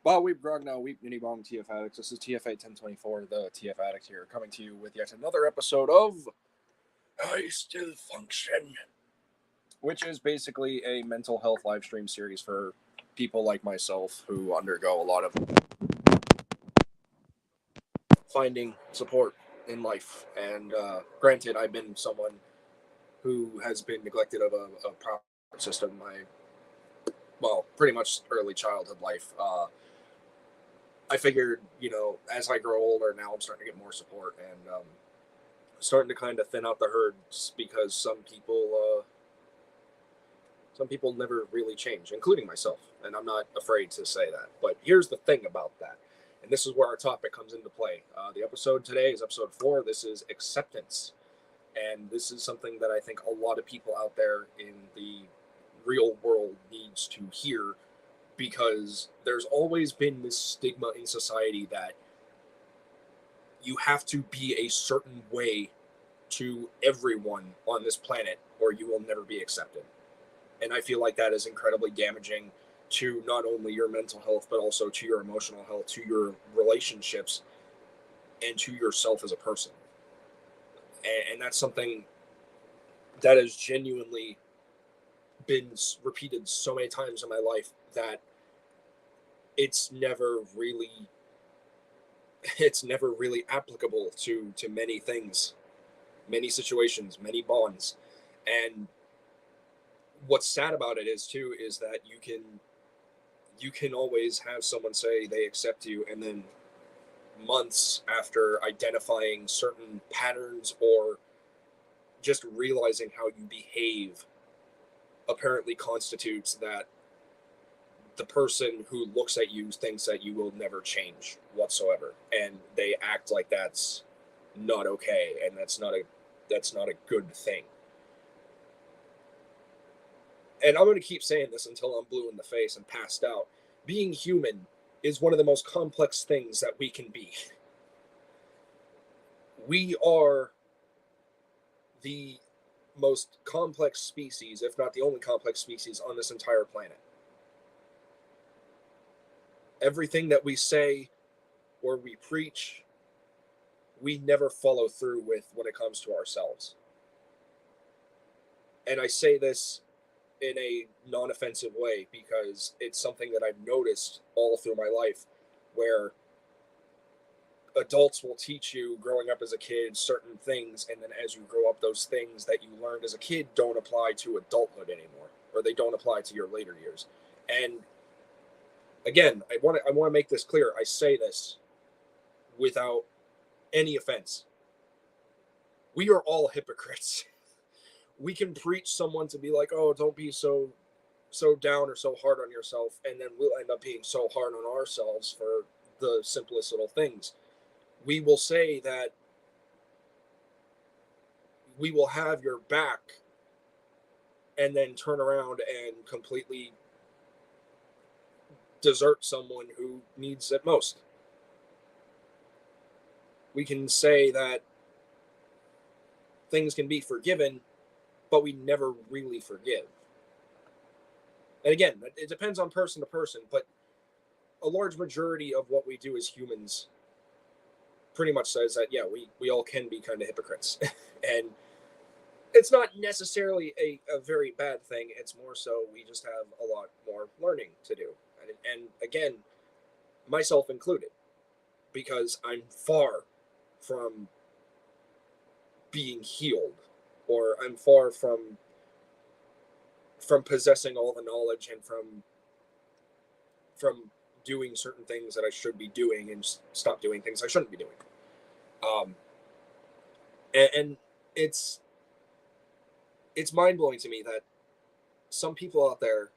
Ba weep grog now weep nitty bong TF Addicts. This is TFA 1024, the TF Addict here, coming to you with yet another episode of I Still Function, which is basically a mental health live stream series for people like myself who undergo a lot of finding support in life. And granted, I've been someone who has been neglected of a proper support system pretty much early childhood life. I figured, as I grow older now, I'm starting to get more support and starting to kind of thin out the herds because some people never really change, including myself, and I'm not afraid to say that. But here's the thing about that, and this is where our topic comes into play. The episode today is episode 4. This is acceptance, and this is something that I think a lot of people out there in the real world needs to hear, because there's always been this stigma in society that you have to be a certain way to everyone on this planet or you will never be accepted. And I feel like that is incredibly damaging to not only your mental health, but also to your emotional health, to your relationships, and to yourself as a person. And that's something that has genuinely been repeated so many times in my life that it's never really applicable to many things, many situations, many bonds. And what's sad about it is that you can always have someone say they accept you, and then months after identifying certain patterns or just realizing how you behave apparently constitutes that the person who looks at you thinks that you will never change whatsoever, and they act like that's not okay, and that's not a good thing. And I'm going to keep saying this until I'm blue in the face and passed out. Being human is one of the most complex things that we can be. We are the most complex species, if not the only complex species on this entire planet. Everything that we say or we preach, we never follow through with when it comes to ourselves. And I say this in a non-offensive way because it's something that I've noticed all through my life, where adults will teach you growing up as a kid certain things, and then as you grow up, those things that you learned as a kid don't apply to adulthood anymore, or they don't apply to your later years. And again, I want to make this clear. I say this without any offense. We are all hypocrites. We can preach someone to be like, oh, don't be so down or so hard on yourself, and then we'll end up being so hard on ourselves for the simplest little things. We will say that we will have your back, and then turn around and completely desert someone who needs it most. We can say that things can be forgiven, but we never really forgive. And again, it depends on person to person, but a large majority of what we do as humans pretty much says that, yeah, we all can be kind of hypocrites. And it's not necessarily a very bad thing. It's more so we just have a lot more learning to do. And again, myself included, because I'm far from being healed, or I'm far from possessing all the knowledge, and from doing certain things that I should be doing and stop doing things I shouldn't be doing. And it's mind-blowing to me that some people out there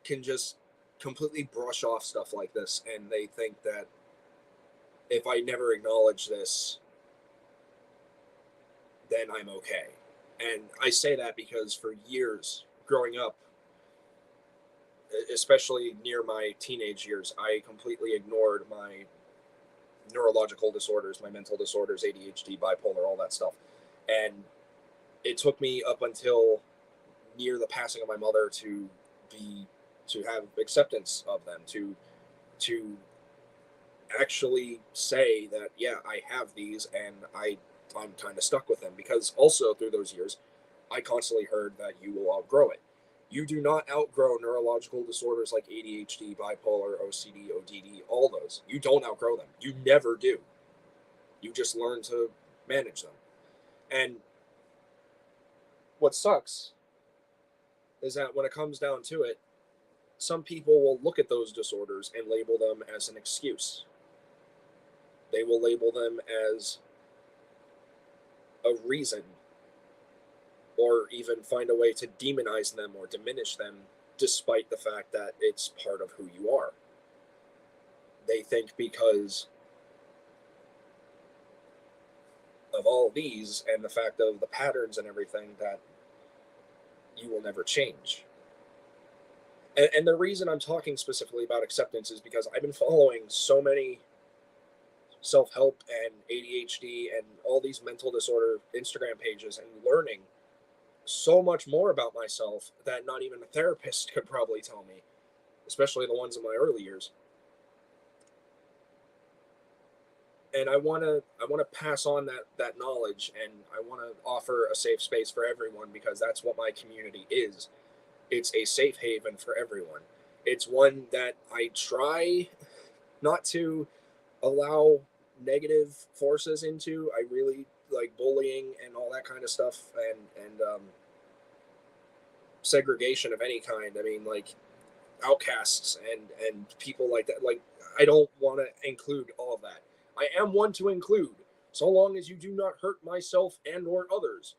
can just completely brush off stuff like this, and they think that if I never acknowledge this, then I'm okay. And I say that because for years growing up, especially near my teenage years, I completely ignored my neurological disorders, my mental disorders, ADHD, bipolar, all that stuff. And it took me up until near the passing of my mother to to have acceptance of them, to actually say that, yeah, I have these and I'm kind of stuck with them. Because also through those years, I constantly heard that you will outgrow it. You do not outgrow neurological disorders like ADHD, bipolar, OCD, ODD, all those. You don't outgrow them. You never do. You just learn to manage them. And what sucks is that when it comes down to it, some people will look at those disorders and label them as an excuse. They will label them as a reason, or even find a way to demonize them or diminish them, despite the fact that it's part of who you are. They think because of all these and the fact of the patterns and everything that you will never change. And the reason I'm talking specifically about acceptance is because I've been following so many self-help and ADHD and all these mental disorder Instagram pages and learning so much more about myself that not even a therapist could probably tell me, especially the ones in my early years. And I want to pass on that knowledge, and I want to offer a safe space for everyone, because that's what my community is. It's a safe haven for everyone. It's one that I try not to allow negative forces into. I really like bullying and all that kind of stuff, and segregation of any kind. I mean, like outcasts and people like that. Like, I don't want to include all of that. I am one to include, so long as you do not hurt myself and or others.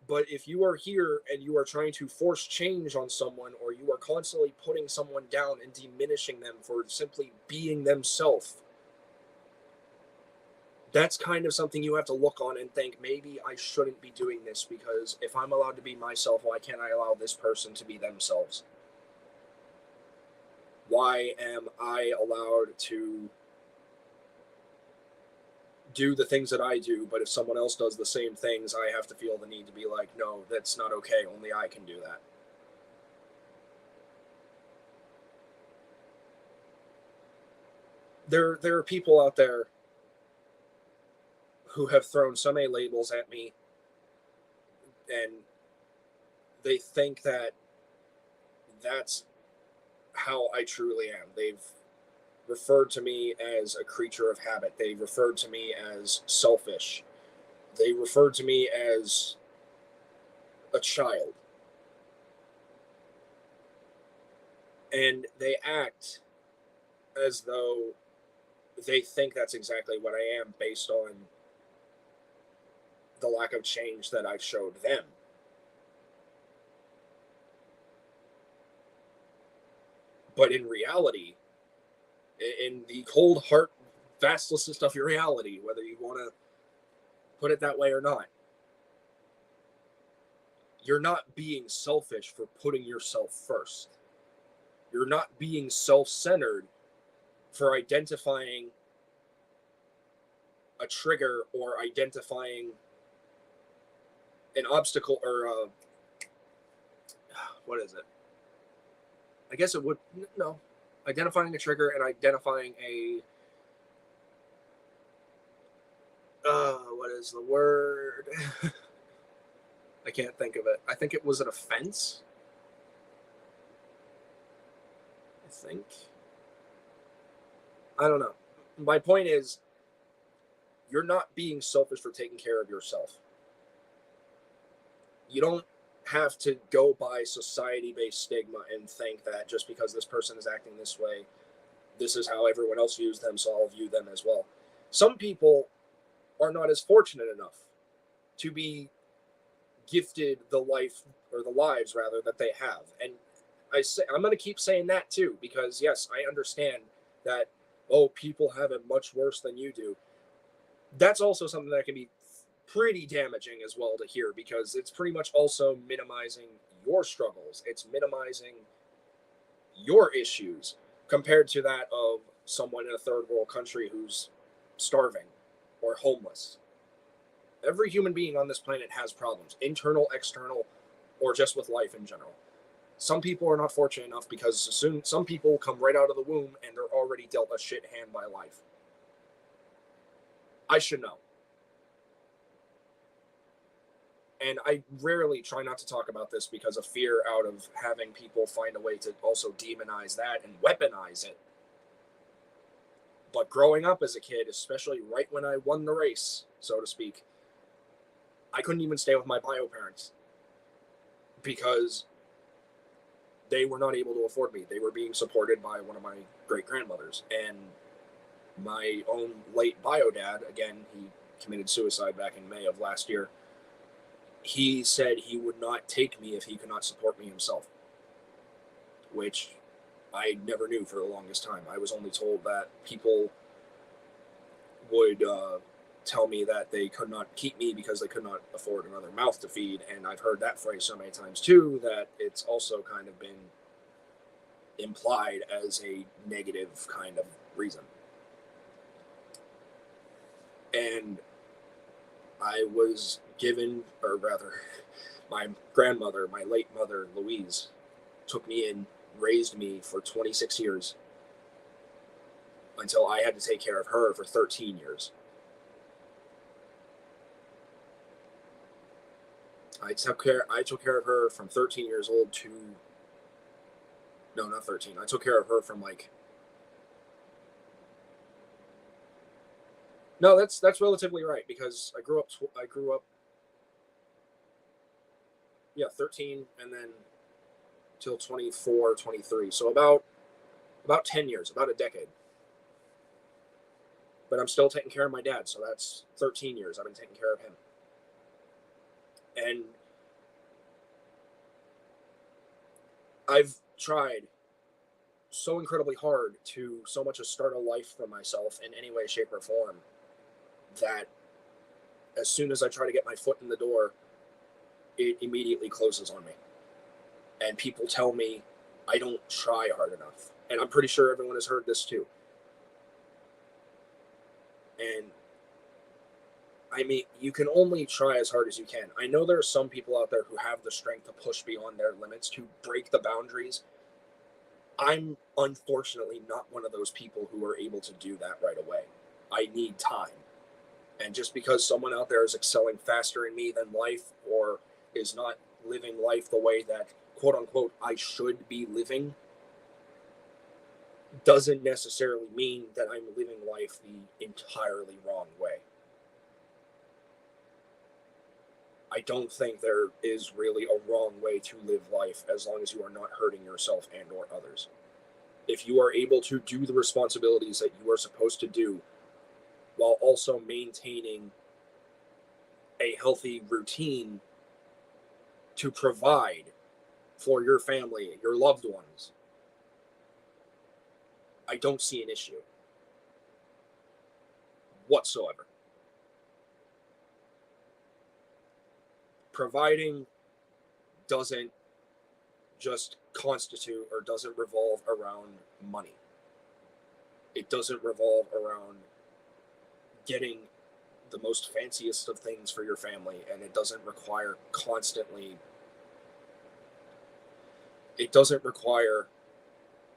But if you are here and you are trying to force change on someone, or you are constantly putting someone down and diminishing them for simply being themselves, that's kind of something you have to look on and think, maybe I shouldn't be doing this, because if I'm allowed to be myself, why can't I allow this person to be themselves? Why am I allowed to do the things that I do, but if someone else does the same things, I have to feel the need to be like, no, that's not okay. Only I can do that. There are people out there who have thrown so many labels at me, and they think that that's how I truly am. They've referred to me as a creature of habit. They referred to me as selfish. They referred to me as a child. And they act as though they think that's exactly what I am, based on the lack of change that I've showed them. But in reality, in the cold heart vastness of your reality, whether you want to put it that way or not, you're not being selfish for putting yourself first. You're not being self-centered for identifying a trigger or identifying an obstacle, or what is it? I guess it would, no, identifying a trigger and identifying a what is the word? I can't think of it. I think it was an offense. I think. I don't know. My point is, you're not being selfish for taking care of yourself. You don't have to go by society-based stigma and think that just because this person is acting this way, this is how everyone else views them, so I'll view them as well. Some people are not as fortunate enough to be gifted the life, or the lives rather, that they have. And I'm going to keep saying that too, because yes, I understand that, oh, people have it much worse than you do. That's also something that can be pretty damaging as well to hear, because it's pretty much also minimizing your struggles. It's minimizing your issues compared to that of someone in a third world country who's starving or homeless. Every human being on this planet has problems, internal, external, or just with life in general. Some people are not fortunate enough because some people come right out of the womb and they're already dealt a shit hand by life. I should know. And I rarely try not to talk about this because of fear out of having people find a way to also demonize that and weaponize it. But growing up as a kid, especially right when I won the race, so to speak, I couldn't even stay with my bio parents because they were not able to afford me. They were being supported by one of my great grandmothers. And my own late bio dad, again, he committed suicide back in May of last year. He said he would not take me if he could not support me himself, which I never knew for the longest time. I was only told that people would tell me that they could not keep me because they could not afford another mouth to feed. And I've heard that phrase so many times too, that it's also kind of been implied as a negative kind of reason. And I was given, or rather, my grandmother, my late mother, Louise, took me in, raised me for 26 years until I had to take care of her for 13 years. I took care of her from 13 years old to, no, not 13. I took care of her from no, that's relatively right, because I grew up, yeah, 13 and then till 24, 23. So about 10 years, about a decade. But I'm still taking care of my dad, so that's 13 years I've been taking care of him. And I've tried so incredibly hard to so much as start a life for myself in any way, shape, or form, that as soon as I try to get my foot in the door, it immediately closes on me. And people tell me I don't try hard enough. And I'm pretty sure everyone has heard this too. And I mean, you can only try as hard as you can. I know there are some people out there who have the strength to push beyond their limits, to break the boundaries. I'm unfortunately not one of those people who are able to do that right away. I need time. And just because someone out there is excelling faster in me than life, or is not living life the way that, quote unquote, I should be living, doesn't necessarily mean that I'm living life the entirely wrong way. I don't think there is really a wrong way to live life as long as you are not hurting yourself and or others. If you are able to do the responsibilities that you are supposed to do while also maintaining a healthy routine to provide for your family, your loved ones, I don't see an issue whatsoever. Providing doesn't just constitute or doesn't revolve around money. It doesn't revolve around getting the most fanciest of things for your family, and it doesn't require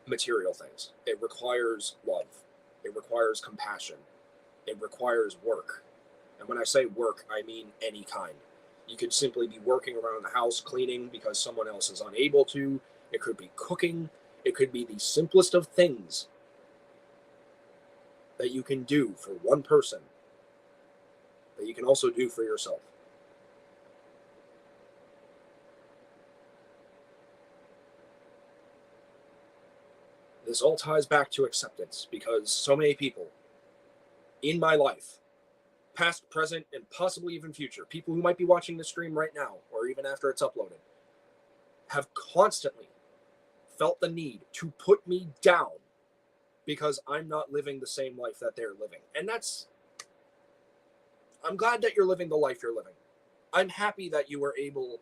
material things. It requires love. It requires compassion. It requires work. And when I say work, I mean any kind. You could simply be working around the house cleaning because someone else is unable to. It could be cooking. It could be the simplest of things that you can do for one person that you can also do for yourself. This all ties back to acceptance, because so many people in my life, past, present, and possibly even future, people who might be watching this stream right now or even after it's uploaded, have constantly felt the need to put me down because I'm not living the same life that they're living. And I'm glad that you're living the life you're living. I'm happy that you were able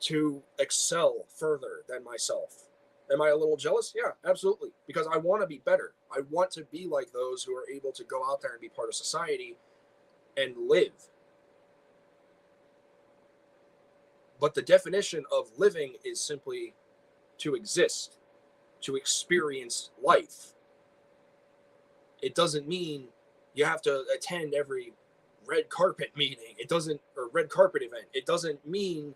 to excel further than myself. Am I a little jealous? Yeah, absolutely. Because I want to be better. I want to be like those who are able to go out there and be part of society and live. But the definition of living is simply to exist, to experience life. It doesn't mean you have to attend every red carpet meeting. Or red carpet event. It doesn't mean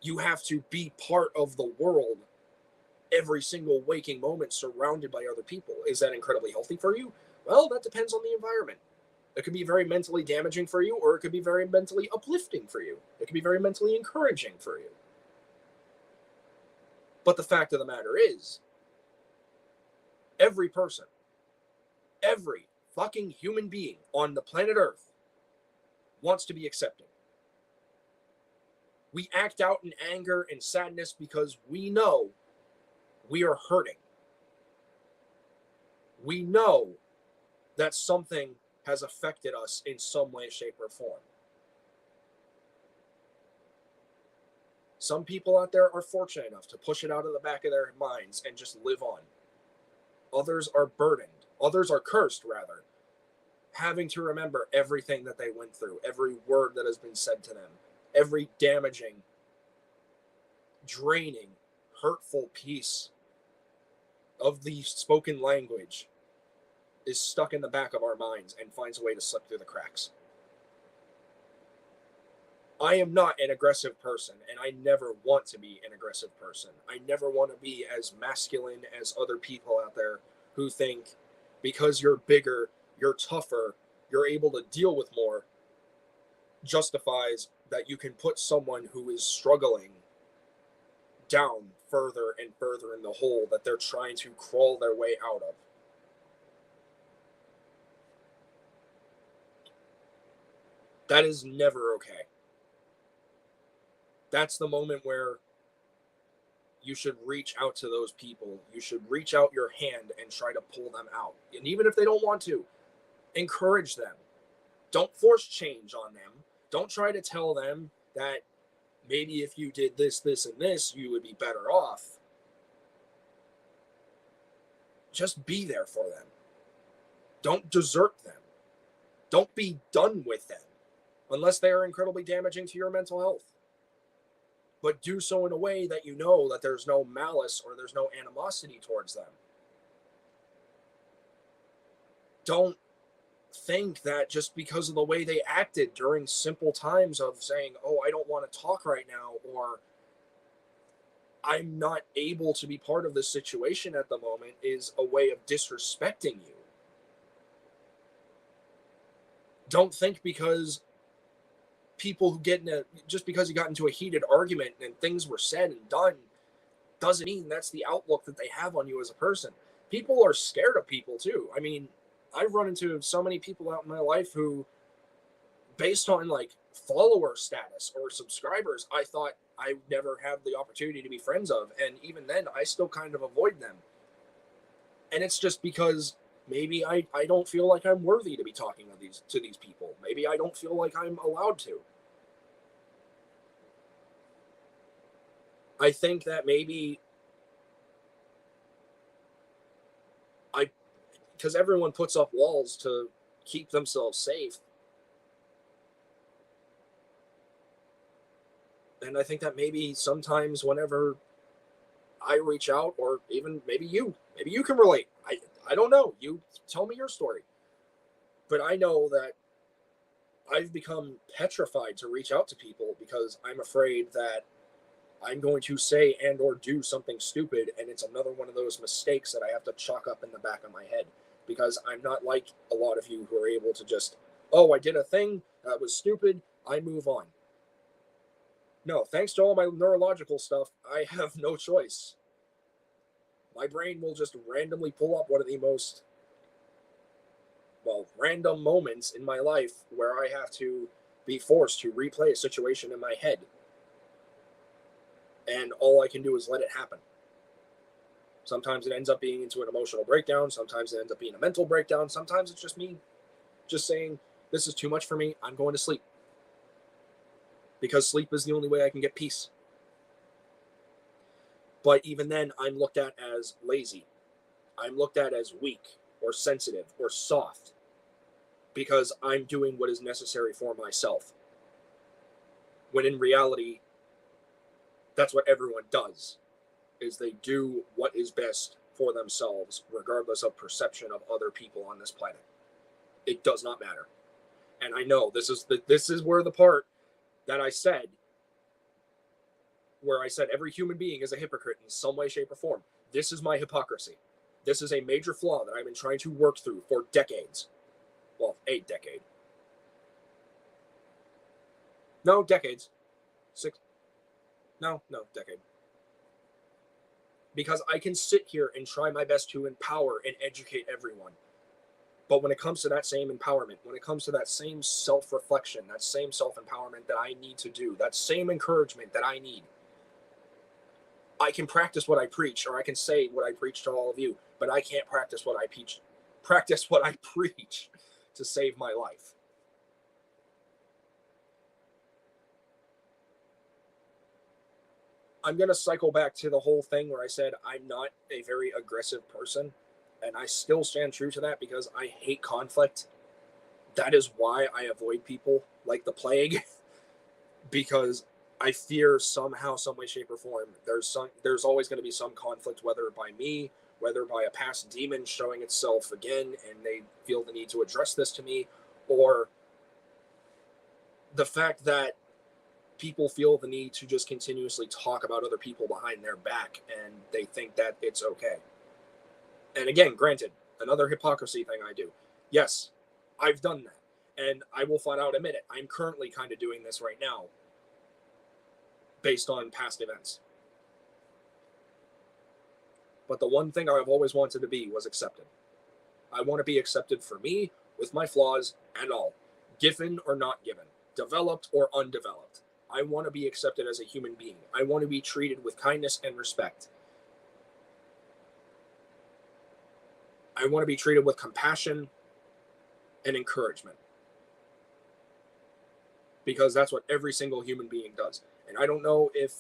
you have to be part of the world every single waking moment surrounded by other people. Is that incredibly healthy for you? Well, that depends on the environment. It could be very mentally damaging for you, or it could be very mentally uplifting for you. It could be very mentally encouraging for you. But the fact of the matter is, every person, every fucking human being on the planet Earth wants to be accepted. We act out in anger and sadness because we know we are hurting. We know that something has affected us in some way, shape, or form. Some people out there are fortunate enough to push it out of the back of their minds and just live on. Others are burdened. Others are cursed, rather, having to remember everything that they went through, every word that has been said to them, every damaging, draining, hurtful piece of the spoken language is stuck in the back of our minds and finds a way to slip through the cracks. I am not an aggressive person, and I never want to be an aggressive person. I never want to be as masculine as other people out there who think because you're bigger, you're tougher, you're able to deal with more, justifies that you can put someone who is struggling down further and further in the hole that they're trying to crawl their way out of. That is never okay. That's the moment where you should reach out to those people. You should reach out your hand and try to pull them out. And even if they don't want to, encourage them. Don't force change on them. Don't try to tell them that maybe if you did this, this, and this, you would be better off. Just be there for them. Don't desert them. Don't be done with them unless they are incredibly damaging to your mental health. But do so in a way that you know that there's no malice or there's no animosity towards them. Don't think that just because of the way they acted during simple times of saying, oh, I don't want to talk right now, or I'm not able to be part of this situation at the moment, is a way of disrespecting you. Don't think because people who get just because you got into a heated argument and things were said and done doesn't mean that's the outlook that they have on you as a person. People are scared of people too. I mean, I've run into so many people out in my life who, based on like follower status or subscribers, I thought I would never have the opportunity to be friends of. And even then, I still kind of avoid them. And it's just because maybe I don't feel like I'm worthy to be talking to these people. Maybe I don't feel like I'm allowed to. I think that maybe because everyone puts up walls to keep themselves safe. And I think that maybe sometimes whenever I reach out, or even maybe you can relate. I don't know. You tell me your story. But I know that I've become petrified to reach out to people because I'm afraid that I'm going to say and or do something stupid, and it's another one of those mistakes that I have to chalk up in the back of my head, because I'm not like a lot of you who are able to just, oh, I did a thing that was stupid, I move on. No, thanks to all my neurological stuff, I have no choice. My brain will just randomly pull up one of the most, random moments in my life where I have to be forced to replay a situation in my head. And all I can do is let it happen. Sometimes it ends up being into an emotional breakdown. Sometimes it ends up being a mental breakdown. Sometimes it's just me just saying, this is too much for me. I'm going to sleep. Because sleep is the only way I can get peace. But even then, I'm looked at as lazy. I'm looked at as weak or sensitive or soft because I'm doing what is necessary for myself. When in reality, That's what everyone does, is they do what is best for themselves, regardless of perception of other people on this planet. It does not matter. And I know this is where the part that I said, where I said every human being is a hypocrite in some way, shape, or form. This is my hypocrisy. This is a major flaw that I've been trying to work through for decades. Well, a decade. No, decades. Decade. Because I can sit here and try my best to empower and educate everyone. But when it comes to that same empowerment, when it comes to that same self-reflection, that same self-empowerment that I need to do, that same encouragement that I need, I can practice what I preach, or I can say what I preach to all of you, but I can't practice what I preach to save my life. I'm going to cycle back to the whole thing where I said I'm not a very aggressive person, and I still stand true to that because I hate conflict. That is why I avoid people like the plague, because I fear somehow, some way, shape, or form, there's always going to be some conflict, whether by me, whether by a past demon showing itself again, and they feel the need to address this to me, or the fact that people feel the need to just continuously talk about other people behind their back, and they think that it's okay. And again, granted, another hypocrisy thing I do. Yes, I've done that. And I will flat out admit it. I'm currently kind of doing this right now based on past events. But the one thing I've always wanted to be was accepted. I want to be accepted for me, with my flaws and all, given or not given, developed or undeveloped. I want to be accepted as a human being. I want to be treated with kindness and respect. I want to be treated with compassion and encouragement. Because that's what every single human being does. And I don't know if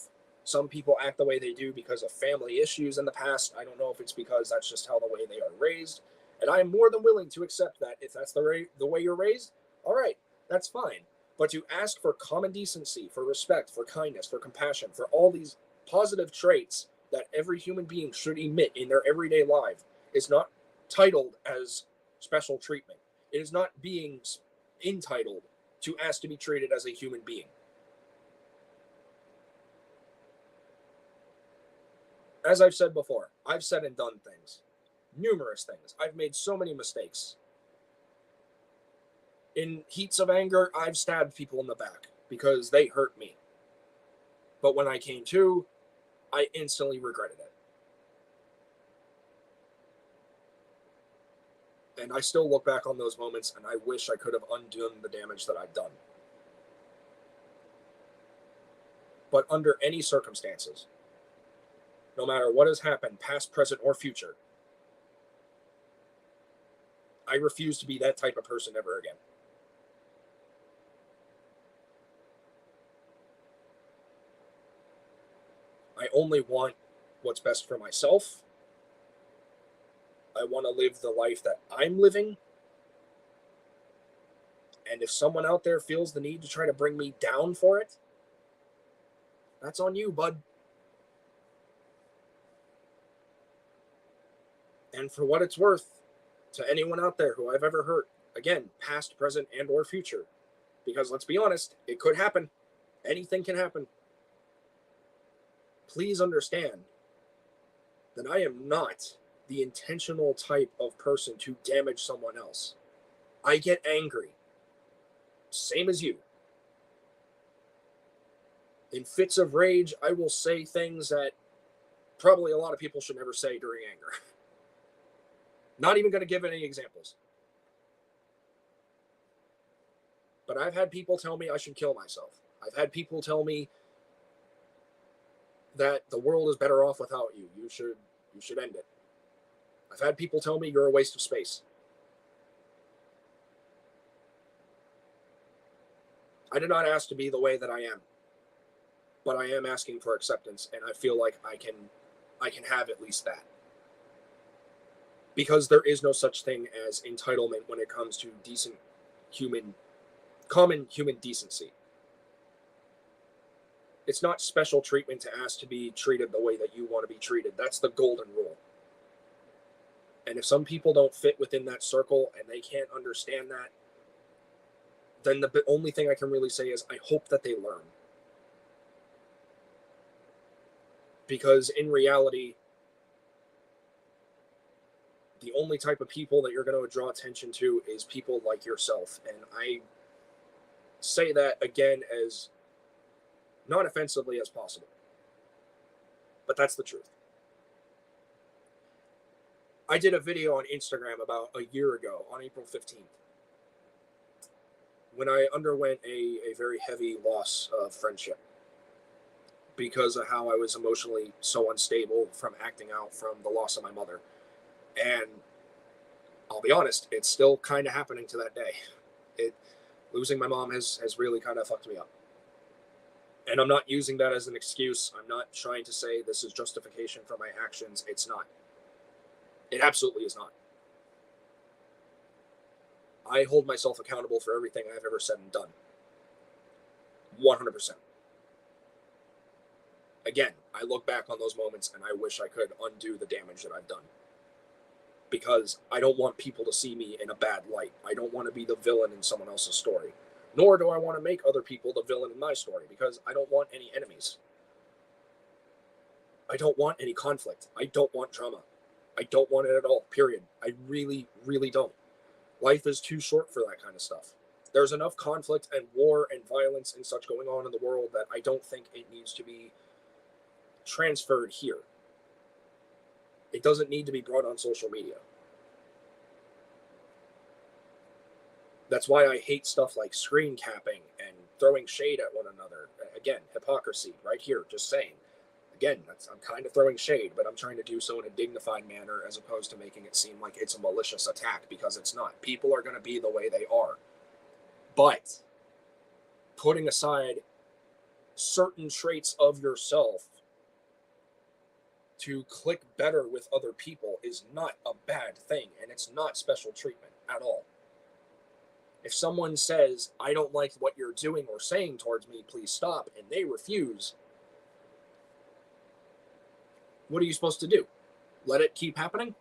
some people act the way they do because of family issues in the past. I don't know if it's because that's just how the way they are raised. And I am more than willing to accept that. If that's the way you're raised, all right, that's fine. But to ask for common decency, for respect, for kindness, for compassion, for all these positive traits that every human being should emit in their everyday life is not titled as special treatment. It is not being entitled to ask to be treated as a human being. As I've said before, I've said and done things, numerous things. I've made so many mistakes. In heats of anger, I've stabbed people in the back because they hurt me. But when I came to, I instantly regretted it. And I still look back on those moments and I wish I could have undone the damage that I've done. But under any circumstances, no matter what has happened, past, present, or future, I refuse to be that type of person ever again. I only want what's best for myself. I want to live the life that I'm living. And if someone out there feels the need to try to bring me down for it, that's on you, bud. And for what it's worth, to anyone out there who I've ever hurt, again, past, present, and or future, because let's be honest, it could happen. Anything can happen. Please understand that I am not the intentional type of person to damage someone else. I get angry. Same as you. In fits of rage, I will say things that probably a lot of people should never say during anger. Not even going to give any examples. But I've had people tell me I should kill myself. I've had people tell me that the world is better off without you. You should end it. I've had people tell me you're a waste of space. I did not ask to be the way that I am, but I am asking for acceptance, and I feel like I can have at least that. Because there is no such thing as entitlement when it comes to common human decency. It's not special treatment to ask to be treated the way that you want to be treated. That's the golden rule. And if some people don't fit within that circle and they can't understand that, then the only thing I can really say is I hope that they learn. Because in reality, the only type of people that you're going to draw attention to is people like yourself. And I say that again as not offensively as possible. But that's the truth. I did a video on Instagram about a year ago on April 15th when I underwent a very heavy loss of friendship because of how I was emotionally so unstable from acting out from the loss of my mother. And I'll be honest, it's still kind of happening to that day. Losing my mom has really kind of fucked me up. And I'm not using that as an excuse. I'm not trying to say this is justification for my actions. It's not. It absolutely is not. I hold myself accountable for everything I've ever said and done. 100%. Again, I look back on those moments and I wish I could undo the damage that I've done. Because I don't want people to see me in a bad light. I don't want to be the villain in someone else's story. Nor do I want to make other people the villain in my story, because I don't want any enemies. I don't want any conflict. I don't want drama. I don't want it at all, period. I really, really don't. Life is too short for that kind of stuff. There's enough conflict and war and violence and such going on in the world that I don't think it needs to be transferred here. It doesn't need to be brought on social media. That's why I hate stuff like screen capping and throwing shade at one another. Again, hypocrisy right here, just saying. Again, I'm kind of throwing shade, but I'm trying to do so in a dignified manner as opposed to making it seem like it's a malicious attack, because it's not. People are going to be the way they are. But putting aside certain traits of yourself to click better with other people is not a bad thing, and it's not special treatment at all. If someone says, I don't like what you're doing or saying towards me, please stop, and they refuse, what are you supposed to do? Let it keep happening?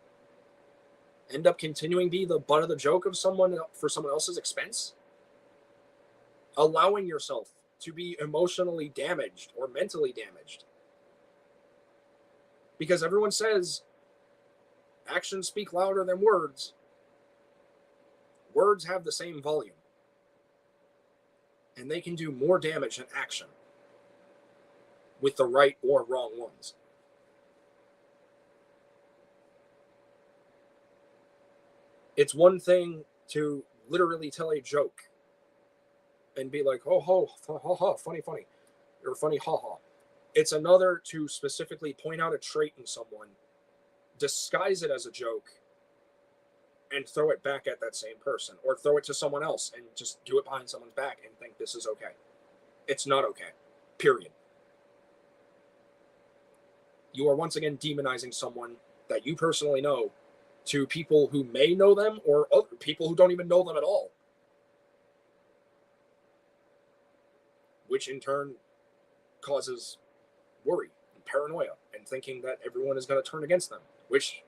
End up continuing to be the butt of the joke of someone for someone else's expense? Allowing yourself to be emotionally damaged or mentally damaged. Because everyone says actions speak louder than words. Words have the same volume. And they can do more damage than action with the right or wrong ones. It's one thing to literally tell a joke and be like, ho, funny, or funny, ha. It's another to specifically point out a trait in someone, disguise it as a joke, and throw it back at that same person, or throw it to someone else and just do it behind someone's back and think this is okay. It's not okay. Period. You are once again demonizing someone that you personally know to people who may know them or other people who don't even know them at all. Which in turn causes worry and paranoia and thinking that everyone is going to turn against them, which,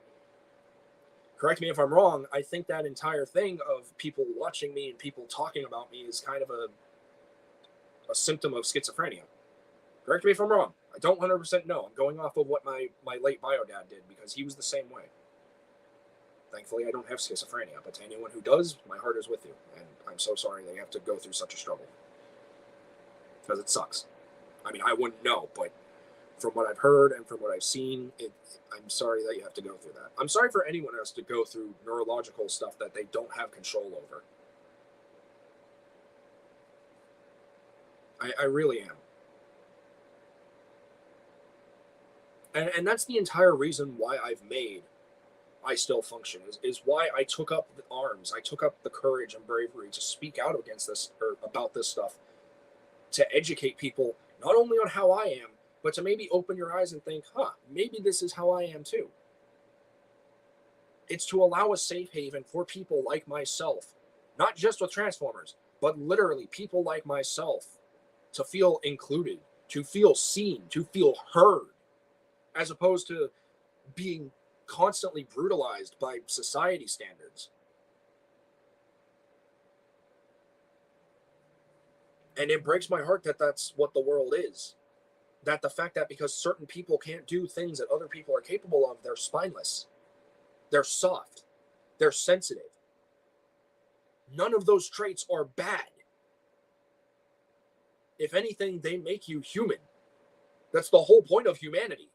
correct me if I'm wrong, I think that entire thing of people watching me and people talking about me is kind of a symptom of schizophrenia. Correct me if I'm wrong. I don't 100% know. I'm going off of what my late bio dad did, because he was the same way. Thankfully, I don't have schizophrenia, but to anyone who does, my heart is with you. And I'm so sorry that you have to go through such a struggle. Because it sucks. I mean, I wouldn't know, but from what I've heard and from what I've seen, I'm sorry that you have to go through that. I'm sorry for anyone else to go through neurological stuff that they don't have control over. I really am. And that's the entire reason why I've made I Still Function, is why I took up the arms. I took up the courage and bravery to speak out against this, or about this stuff, to educate people, not only on how I am, but to maybe open your eyes and think, maybe this is how I am too. It's to allow a safe haven for people like myself, not just with Transformers, but literally people like myself, to feel included, to feel seen, to feel heard, as opposed to being constantly brutalized by society standards. And it breaks my heart that that's what the world is. That the fact that because certain people can't do things that other people are capable of, they're spineless, they're soft, they're sensitive. None of those traits are bad. If anything, they make you human. That's the whole point of humanity.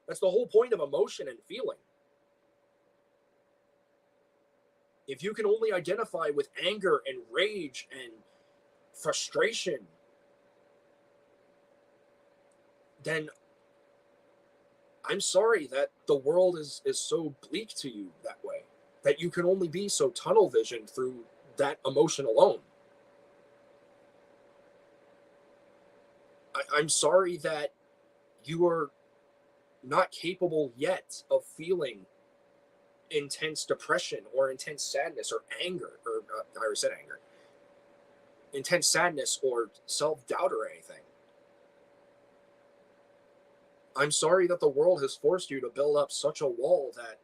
That's the whole point of emotion and feeling. If you can only identify with anger and rage and frustration, then I'm sorry that the world is so bleak to you that way, that you can only be so tunnel visioned through that emotion alone. I'm sorry that you are not capable yet of feeling intense depression or intense sadness or anger, or I already said anger, intense sadness or self-doubt or anything. I'm sorry that the world has forced you to build up such a wall that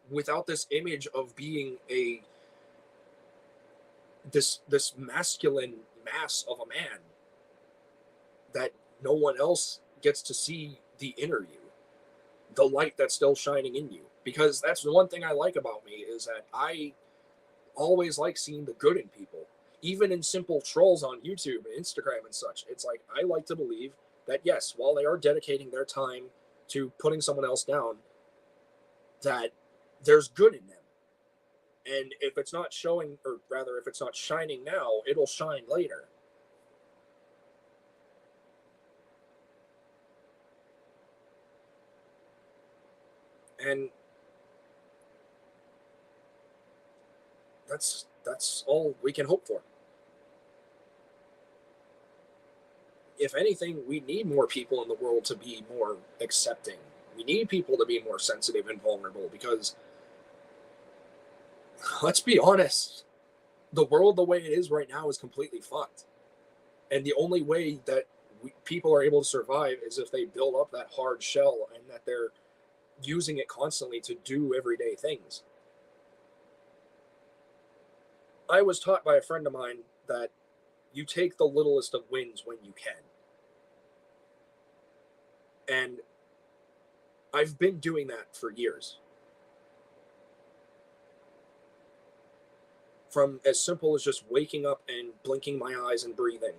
without this image of being this masculine mass of a man, that no one else gets to see the inner you, the light that's still shining in you. Because that's the one thing I like about me, is that I always like seeing the good in people, even in simple trolls on YouTube and Instagram and such. It's like, I like to believe that yes, while they are dedicating their time to putting someone else down, that there's good in them. And if it's not showing, or rather, if it's not shining now, it'll shine later. And that's all we can hope for. If anything, we need more people in the world to be more accepting. We need people to be more sensitive and vulnerable, because let's be honest, the world the way it is right now is completely fucked. And the only way that people are able to survive is if they build up that hard shell and that they're using it constantly to do everyday things. I was taught by a friend of mine that you take the littlest of wins when you can. And I've been doing that for years. From as simple as just waking up and blinking my eyes and breathing,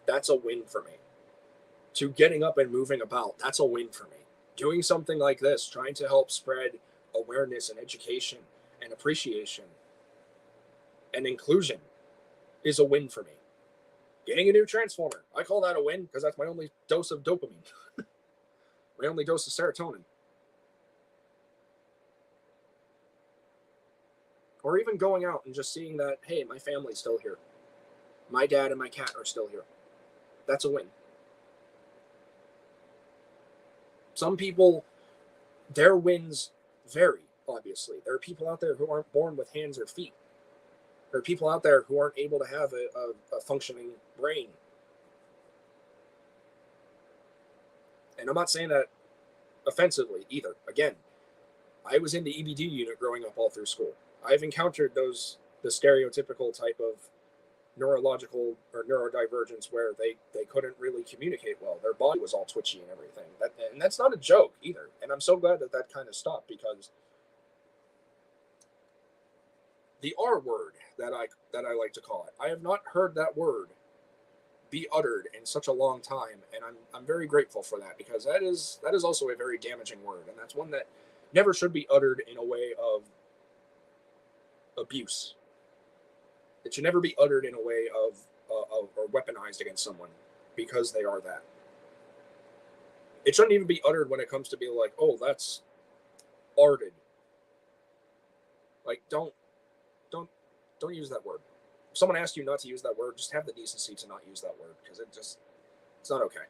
that's a win for me. To getting up and moving about, that's a win for me. Doing something like this, trying to help spread awareness and education and appreciation and inclusion, is a win for me. Getting a new transformer, I call that a win, because that's my only dose of dopamine. My only dose of serotonin. Or even going out and just seeing that, hey, my family's still here. My dad and my cat are still here. That's a win. Some people, their wins vary, obviously. There are people out there who aren't born with hands or feet. There are people out there who aren't able to have a functioning brain. And I'm not saying that offensively either. Again, I was in the EBD unit growing up all through school. I've encountered the stereotypical type of neurological or neurodivergence where they couldn't really communicate well. Their body was all twitchy and everything. And that's not a joke either. And I'm so glad that kind of stopped, because the R word that I like to call it, I have not heard that word be uttered in such a long time, and I'm very grateful for that, because that is also a very damaging word, and that's one that never should be uttered in a way of abuse. It should never be uttered in a way of or weaponized against someone because they are that. It shouldn't even be uttered when it comes to be like, oh, that's arted. Like, don't use that word. If someone asks you not to use that word, just have the decency to not use that word, because it's not okay.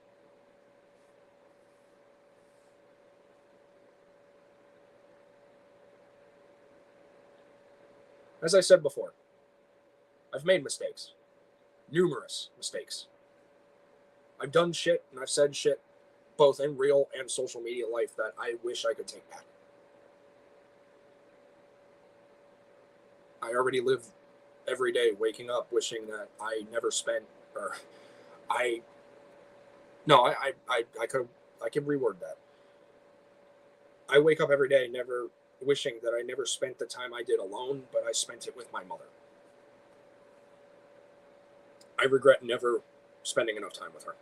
As I said before, I've made mistakes. Numerous mistakes. I've done shit and I've said shit, both in real and social media life, that I wish I could take back. I already live every day waking up wishing that I never spent, or I, no, I can reword that. I wake up every day never wishing that I never spent the time I did alone, but I spent it with my mother. I regret never spending enough time with her.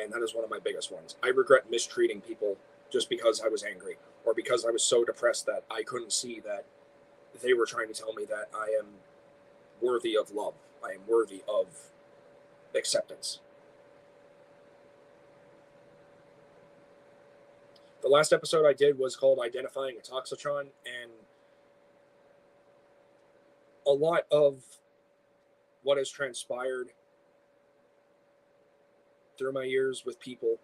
And that is one of my biggest ones. I regret mistreating people just because I was angry, or because I was so depressed that I couldn't see that they were trying to tell me that I am worthy of love. I am worthy of acceptance. The last episode I did was called Identifying a Toxitron, and a lot of what has transpired through my years with people,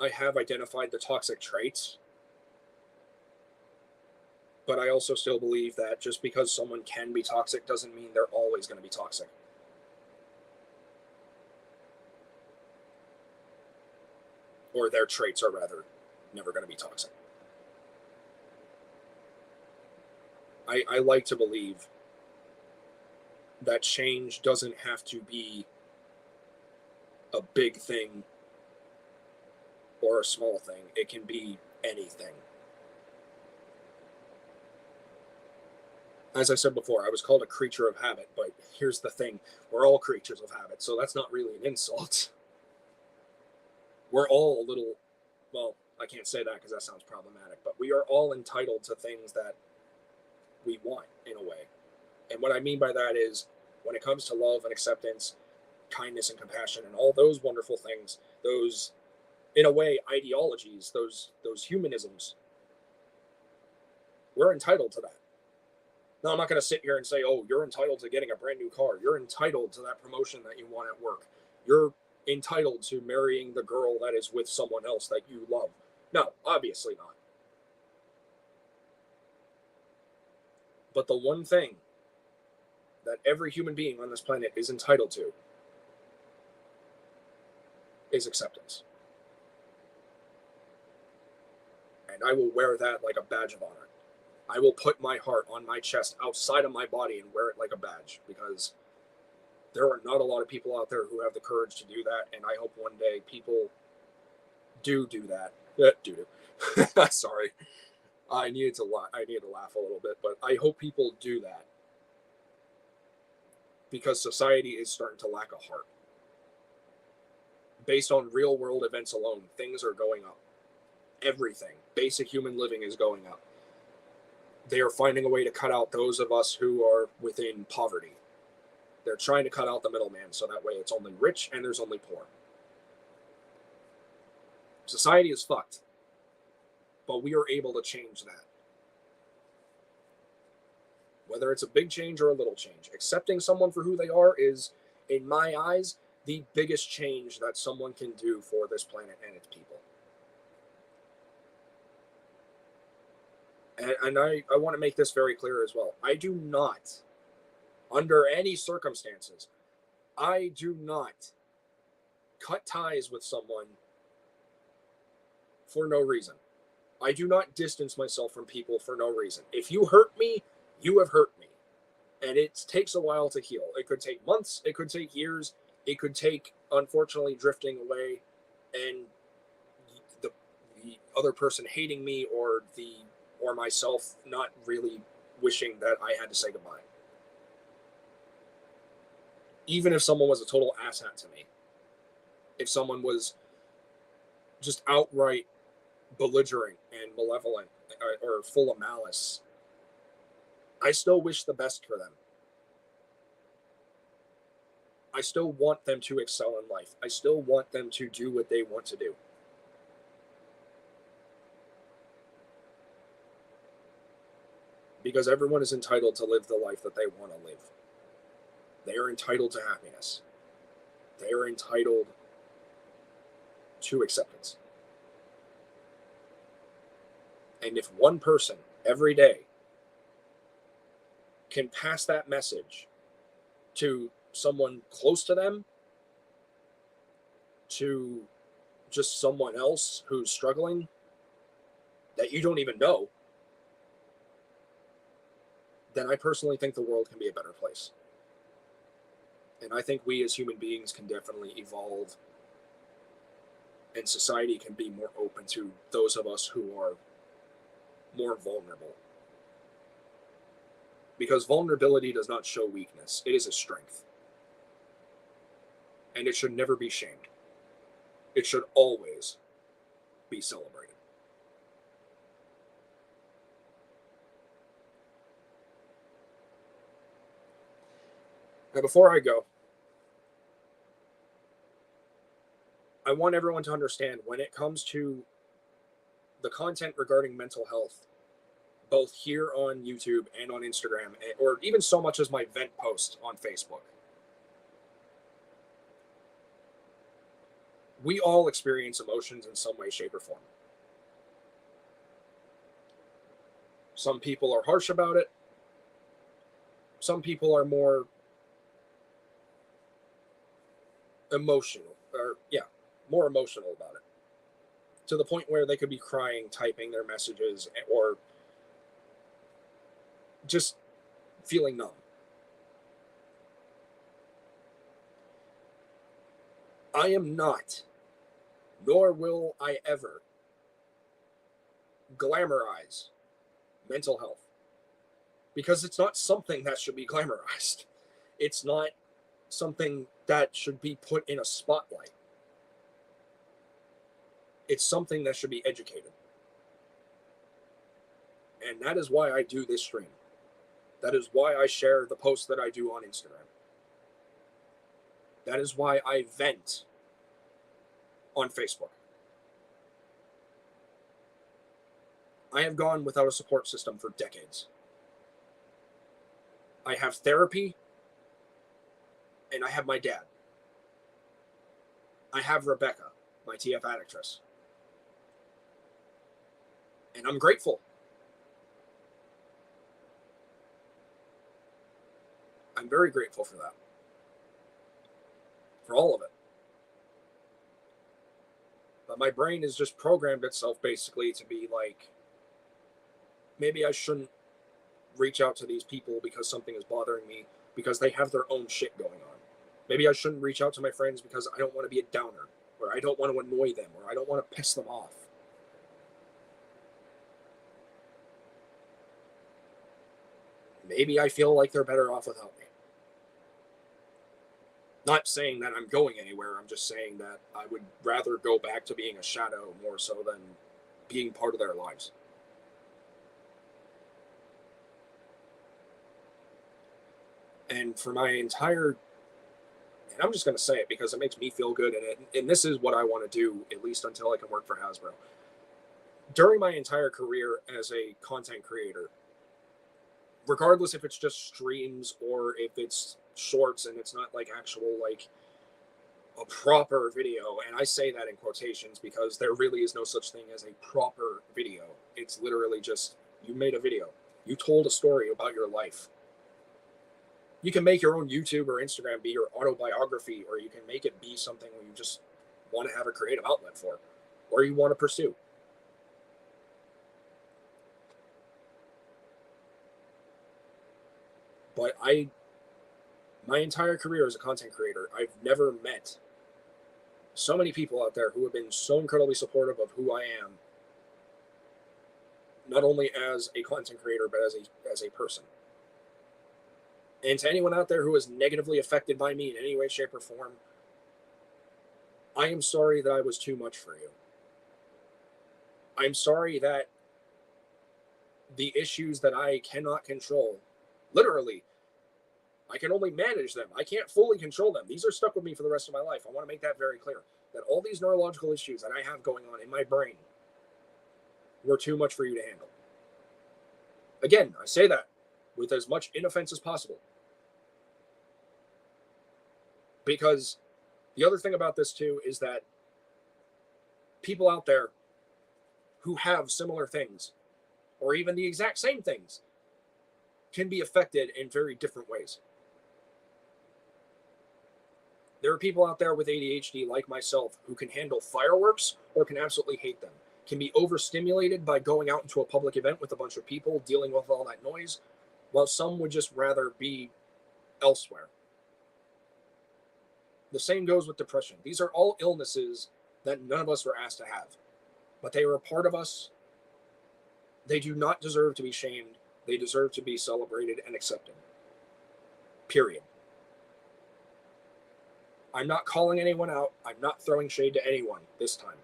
I have identified the toxic traits, but I also still believe that just because someone can be toxic doesn't mean they're always going to be toxic. Or their traits are rather never going to be toxic. I like to believe that change doesn't have to be a big thing or a small thing. It can be anything. As I said before, I was called a creature of habit, but here's the thing. We're all creatures of habit, so that's not really an insult. We're all a little, well, I can't say that because that sounds problematic, but we are all entitled to things that we want, in a way. And what I mean by that is, when it comes to love and acceptance, kindness and compassion, and all those wonderful things, those, in a way, ideologies, those humanisms, we're entitled to that. Now, I'm not going to sit here and say, oh, you're entitled to getting a brand new car. You're entitled to that promotion that you want at work. You're entitled to marrying the girl that is with someone else that you love. No, obviously not. But the one thing that every human being on this planet is entitled to is acceptance. And I will wear that like a badge of honor. I will put my heart on my chest outside of my body and wear it like a badge, because there are not a lot of people out there who have the courage to do that. And I hope one day people do that. Sorry. I needed to laugh a little bit, but I hope people do that, because society is starting to lack a heart. Based on real world events alone, things are going up. Everything, basic human living, is going up. They are finding a way to cut out those of us who are within poverty. They're trying to cut out the middleman, so that way it's only rich and there's only poor. Society is fucked, but we are able to change that. Whether it's a big change or a little change, accepting someone for who they are is, in my eyes, the biggest change that someone can do for this planet and its people. And I want to make this very clear as well. I do not, under any circumstances, I do not cut ties with someone for no reason. I do not distance myself from people for no reason. If you hurt me, you have hurt me. And it takes a while to heal. It could take months. It could take years. It could take, unfortunately, drifting away and the other person hating me, or myself not really wishing that I had to say goodbye. Even if someone was a total asshat to me, if someone was just outright belligerent and malevolent, or full of malice, I still wish the best for them. I still want them to excel in life. I still want them to do what they want to do. Because everyone is entitled to live the life that they want to live. They are entitled to happiness. They are entitled to acceptance. And if one person every day can pass that message to someone close to them to just someone else who's struggling that you don't even know, then I personally think the world can be a better place. And I think we as human beings can definitely evolve, and society can be more open to those of us who are more vulnerable. Because vulnerability does not show weakness, it is a strength. And it should never be shamed. It should always be celebrated. Now, before I go, I want everyone to understand when it comes to the content regarding mental health, both here on YouTube and on Instagram, or even so much as my vent post on Facebook, we all experience emotions in some way, shape, or form. Some people are harsh about it. Some people are more emotional, more emotional about it, to the point where they could be crying, typing their messages, or just feeling numb. I am not, nor will I ever, glamorize mental health, because it's not something that should be glamorized. It's not something that should be put in a spotlight. It's something that should be educated. And that is why I do this stream. That is why I share the posts that I do on Instagram. That is why I vent on Facebook. I have gone without a support system for decades. I have therapy, and I have my dad. I have Rebecca, my TF addictress. And I'm grateful. I'm very grateful for that. For all of it. But my brain has just programmed itself basically to be like, maybe I shouldn't reach out to these people because something is bothering me, because they have their own shit going on. Maybe I shouldn't reach out to my friends because I don't want to be a downer, or I don't want to annoy them, or I don't want to piss them off. Maybe I feel like they're better off without me. Not saying that I'm going anywhere, I'm just saying that I would rather go back to being a shadow more so than being part of their lives. And for my entire, and I'm just going to say it because it makes me feel good, and this is what I want to do, at least until I can work for Hasbro. During my entire career as a content creator, regardless if it's just streams or if it's shorts and it's not like actual, like a proper video, and I say that in quotations because there really is no such thing as a proper video. It's literally just, you made a video. You told a story about your life. You can make your own YouTube or Instagram be your autobiography, or you can make it be something where you just want to have a creative outlet for, or you want to pursue. But my entire career as a content creator, I've never met so many people out there who have been so incredibly supportive of who I am, not only as a content creator, but as a person. And to anyone out there who is negatively affected by me in any way, shape, or form, I am sorry that I was too much for you. I'm sorry that the issues that I cannot control, literally, I can only manage them. I can't fully control them. These are stuck with me for the rest of my life. I want to make that very clear, that all these neurological issues that I have going on in my brain were too much for you to handle. Again, I say that with as much inoffense as possible. Because the other thing about this too is that people out there who have similar things, or even the exact same things, can be affected in very different ways. There are people out there with ADHD like myself who can handle fireworks or can absolutely hate them, can be overstimulated by going out into a public event with a bunch of people, dealing with all that noise, while some would just rather be elsewhere. The same goes with depression. These are all illnesses that none of us were asked to have, but they are a part of us. They do not deserve to be shamed. They deserve to be celebrated and accepted. Period. I'm not calling anyone out. I'm not throwing shade to anyone this time.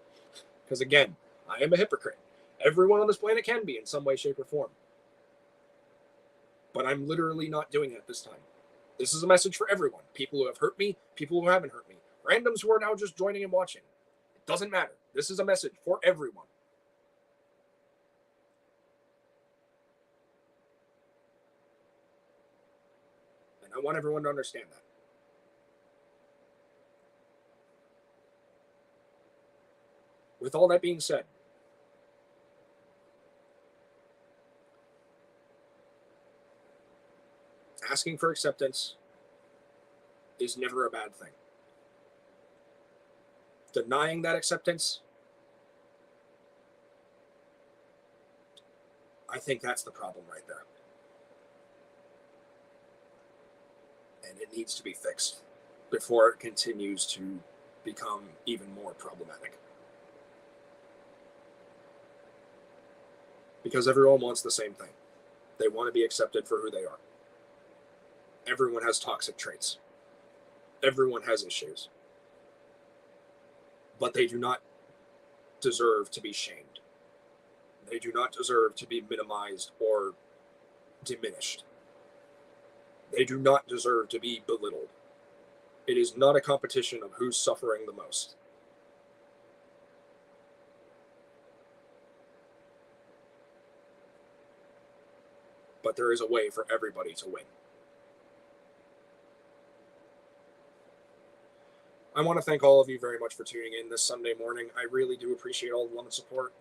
Because again, I am a hypocrite. Everyone on this planet can be in some way, shape, or form. But I'm literally not doing it this time. This is a message for everyone. People who have hurt me, people who haven't hurt me, randoms who are now just joining and watching. It doesn't matter. This is a message for everyone. And I want everyone to understand that. With all that being said, asking for acceptance is never a bad thing. Denying that acceptance, I think that's the problem right there. And it needs to be fixed before it continues to become even more problematic. Because everyone wants the same thing. They want to be accepted for who they are. Everyone has toxic traits. Everyone has issues. But they do not deserve to be shamed. They do not deserve to be minimized or diminished. They do not deserve to be belittled. It is not a competition of who's suffering the most. But there is a way for everybody to win. I want to thank all of you very much for tuning in this Sunday morning. I really do appreciate all the love and support.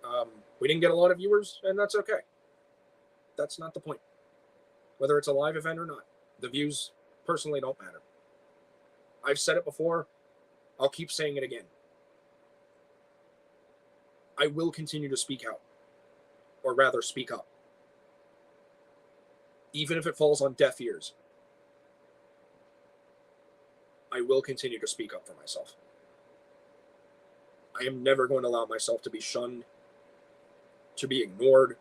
We didn't get a lot of viewers, and that's okay. That's not the point. Whether it's a live event or not, the views personally don't matter. I've said it before. I'll keep saying it again. I will continue to speak out, or rather speak up. Even if it falls on deaf ears, I will continue to speak up for myself. I am never going to allow myself to be shunned, to be ignored,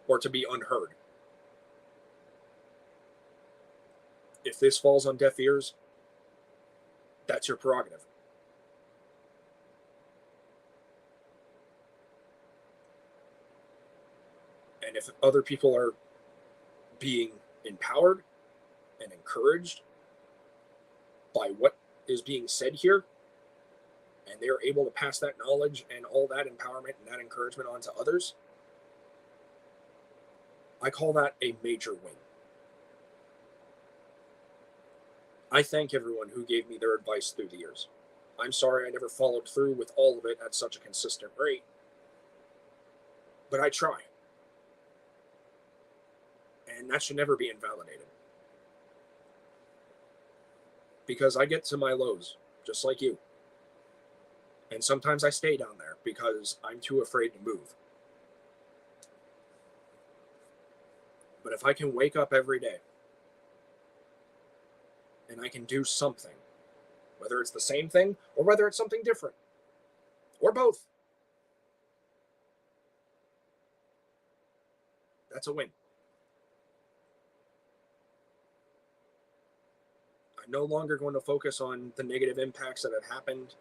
or to be unheard. If this falls on deaf ears, that's your prerogative. And if other people are being empowered and encouraged by what is being said here, and they're able to pass that knowledge and all that empowerment and that encouragement on to others, I call that a major win. I thank everyone who gave me their advice through the years. I'm sorry I never followed through with all of it at such a consistent rate, but I try. And that should never be invalidated. Because I get to my lows, just like you. And sometimes I stay down there because I'm too afraid to move. But if I can wake up every day and I can do something, whether it's the same thing or whether it's something different, or both, that's a win. I'm no longer going to focus on the negative impacts that have happened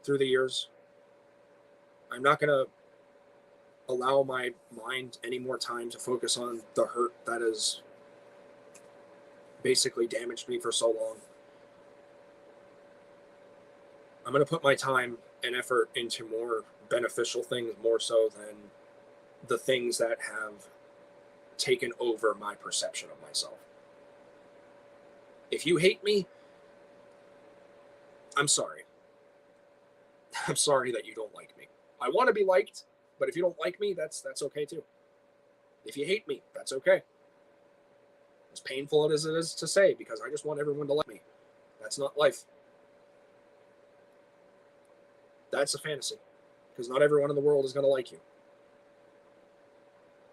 through the years. I'm not going to allow my mind any more time to focus on the hurt that has basically damaged me for so long. I'm going to put my time and effort into more beneficial things, more so than the things that have taken over my perception of myself. If you hate me, I'm sorry. I'm sorry that you don't like me. I want to be liked, but if you don't like me, that's okay too. If you hate me, that's okay. As painful as it is to say, because I just want everyone to like me. That's not life. That's a fantasy. Because not everyone in the world is going to like you.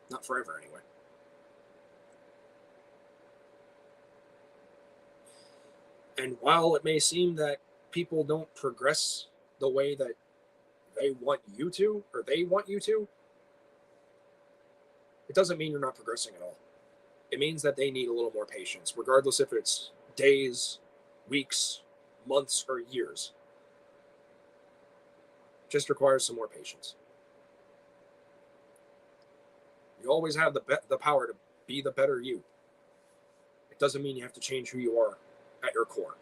Not forever, anyway. And while it may seem that people don't progress the way that they want you to, or they want you to, it doesn't mean you're not progressing at all. It means that they need a little more patience, regardless if it's days, weeks, months, or years. Just requires some more patience. You always have the power to be the better you. It doesn't mean you have to change who you are at your core.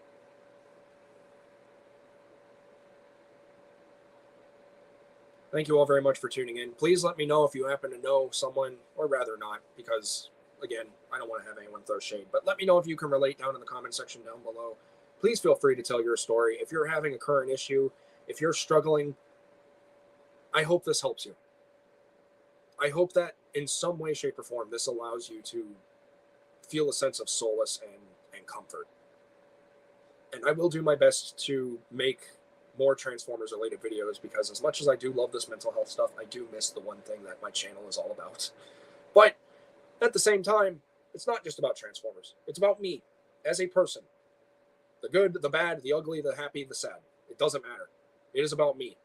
Thank you all very much for tuning in. Please let me know if you happen to know someone, or rather not, because, again, I don't want to have anyone throw shade, but let me know if you can relate down in the comment section down below. Please feel free to tell your story. If you're having a current issue, if you're struggling, I hope this helps you. I hope that in some way, shape, or form, this allows you to feel a sense of solace and comfort. And I will do my best to make more Transformers related videos, because as much as I do love this mental health stuff, I do miss the one thing that my channel is all about. But at the same time, it's not just about Transformers. It's about me as a person. The good, the bad, the ugly, the happy, the sad. It doesn't matter. It is about me.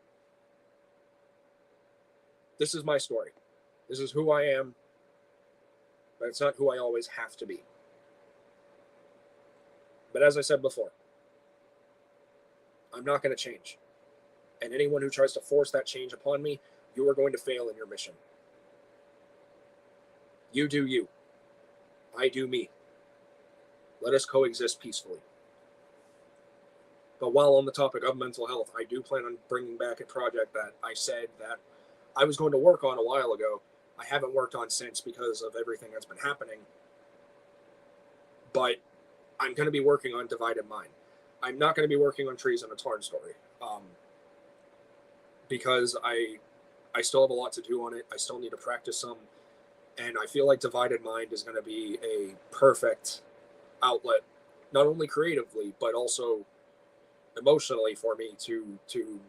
This is my story. This is who I am. But it's not who I always have to be. But as I said before, I'm not going to change. And anyone who tries to force that change upon me, you are going to fail in your mission. You do you. I do me. Let us coexist peacefully. But while on the topic of mental health, I do plan on bringing back a project that I said that I was going to work on a while ago. I haven't worked on since because of everything that's been happening. But I'm going to be working on Divided Mind. I'm not going to be working on Trees in a Tarn Story. Because I still have a lot to do on it. I still need to practice some. And I feel like Divided Mind is going to be a perfect outlet, not only creatively, but also emotionally for me to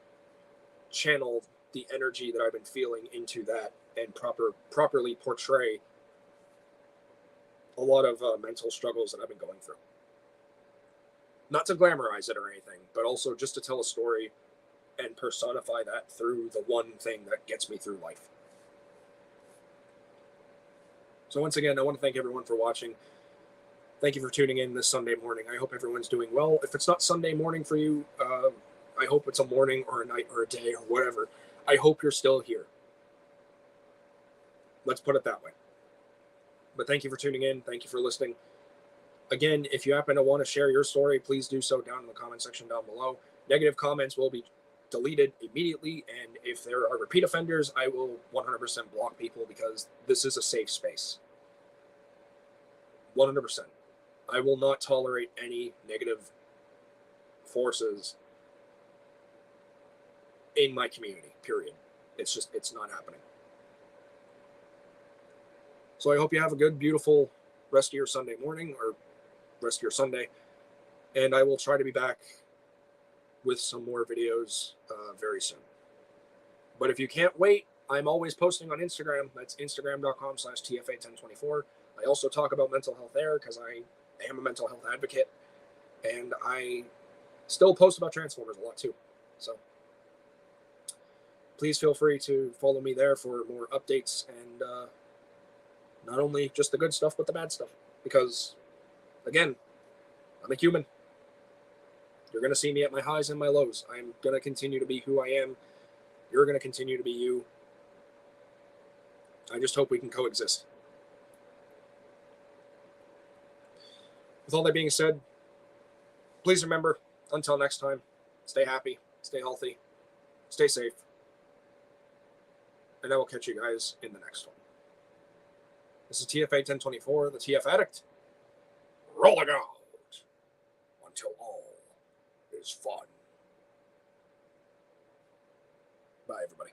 channel the energy that I've been feeling into that and properly portray a lot of mental struggles that I've been going through. Not to glamorize it or anything, but also just to tell a story and personify that through the one thing that gets me through life. So once again, I want to thank everyone for watching. Thank you for tuning in this Sunday morning. I hope everyone's doing well. If it's not Sunday morning for you, I hope it's a morning or a night or a day or whatever. I hope you're still here. Let's put it that way. But thank you for tuning in. Thank you for listening. Again, if you happen to want to share your story, please do so down in the comment section down below. Negative comments will be deleted immediately, and if there are repeat offenders, I will 100% block people, because this is a safe space. 100%. I will not tolerate any negative forces in my community, period. It's not happening. So I hope you have a good, beautiful rest of your Sunday morning, or rest of your Sunday, and I will try to be back with some more videos very soon. But if you can't wait, I'm always posting on Instagram. That's instagram.com/TFA1024. I also talk about mental health there, because I am a mental health advocate, and I still post about Transformers a lot too. So please feel free to follow me there for more updates, and not only just the good stuff, but the bad stuff. Because, again, I'm a human. You're going to see me at my highs and my lows. I'm going to continue to be who I am. You're going to continue to be you. I just hope we can coexist. With all that being said, please remember, until next time, stay happy, stay healthy, stay safe, and I will catch you guys in the next one. This is TFA 1024, the TF Addict, rolling out until all is fun. Bye, everybody.